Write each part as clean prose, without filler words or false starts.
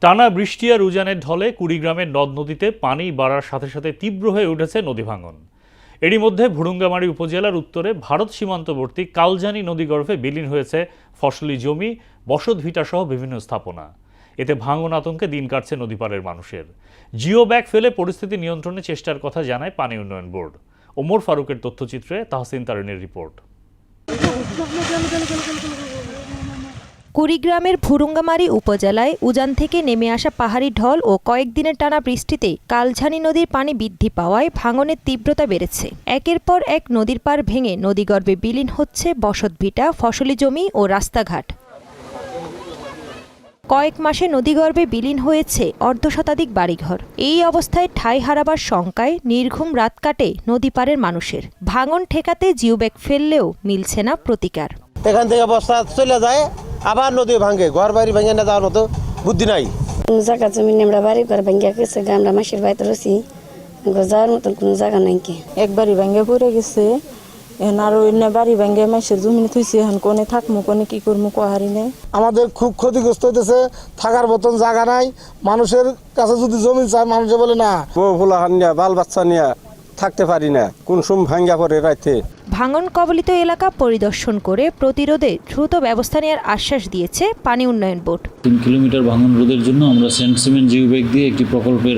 টানা বৃষ্টি আর উজানের ঢলে কুড়িগ্রামের নদ নদীতে পানি বাড়ার সাথে সাথে তীব্র হয়ে উঠেছে নদী ভাঙন। এরই মধ্যে ভুরুঙ্গামারী উপজেলার উত্তরে ভারত সীমান্তবর্তী কালজানি নদীগর্ভে বিলীন হয়েছে ফসলি জমি, বসতভিটা সহ বিভিন্ন স্থাপনা। এতে ভাঙন আতঙ্কে দিন কাটছে নদীপাড়ের মানুষের। জিও ব্যাগ ফেলে পরিস্থিতি নিয়ন্ত্রণে চেষ্টার কথা জানায় পানি উন্নয়ন বোর্ড। ওমর ফারুকের তথ্যচিত্রে তাহসিন তারিনের রিপোর্ট। কুড়িগ্রামের ভুরুঙ্গামারী উপজেলায় উজান থেকে নেমে আসা পাহাড়ি ঢল ও কয়েকদিনের টানা বৃষ্টিতে কালঝানি নদীর পানি বৃদ্ধি পাওয়ায় ভাঙনের তীব্রতা বেড়েছে। একের পর এক নদীর পাড় ভেঙে নদীগর্ভে বিলীন হচ্ছে বসতভিটা, ফসলি জমি ও রাস্তাঘাট। কয়েক মাসে নদীগর্ভে বিলীন হয়েছে অর্ধশতাধিক বাড়িঘর। এই অবস্থায় ঠাঁই হারাবার শঙ্কায় নির্ঘুম রাত কাটে নদী পাড়ের মানুষের। ভাঙন ঠেকাতে জিওব্যাগ ফেললেও মিলছে না প্রতিকার। এখান থেকে বস্তা চলে যায়, আবার নদী ভাঙে, ঘর বাড়ি ভেঙে না যাওয়ার মতো বুদ্ধি নাই। কোনো জায়গা জমি আমরা বাড়ি ঘর ভেঙে গেছে, আমরা মাসির বাড়িতে রয়েছি, যাওয়ার মতন কোনো জায়গা নাই। কি একবারই ভেঙে পড়ে গেছে, এখন আর ওই বাড়ি ভেঙে মাসের জমি থুইছে, এখন কোনে থাকবো কোনে কি করবো কোহারি নেই। আমাদের খুব ক্ষতিগ্রস্ত হইতেছে, থাকার মতন জায়গা নাই। মানুষের কাছে যদি জমি চায়, মানুষে বলে না। বউ ফুলাহান নিয়ে বাল বাচ্চা নিয়ে থাকতে পারি না, কোন সুম ভাঙ্গা পড়ে রাইতে। ভাঙন কবলিত এলাকা পরিদর্শন করে প্রতিরোধে দ্রুত ব্যবস্থা নেওয়ার আশ্বাস দিয়েছে পানি উন্নয়ন বোর্ড। 3 কিলোমিটার ভাঙন রোধের জন্য আমরা সেন্ট সিমেন্ট জিওব্যাগ দিয়ে একটি প্রকল্পের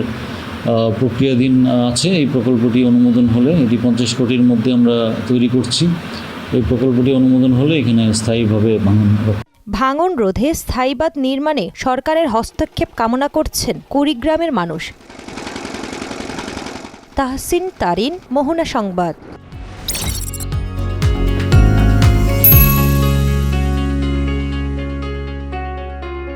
প্রক্রিয়াধীন আছে। এই প্রকল্পটি অনুমোদন হলে, এটি 50 কোটির মধ্যে আমরা তৈরি করছি। এই প্রকল্পটি অনুমোদন হলে এখানে স্থায়ীভাবে ভাঙন রোধে স্থায়ী বাঁধ নির্মাণে সরকারের হস্তক্ষেপ কামনা করছেন কুড়িগ্রামের মানুষ। তাহসিন তারিন, মোহনা সংবাদ।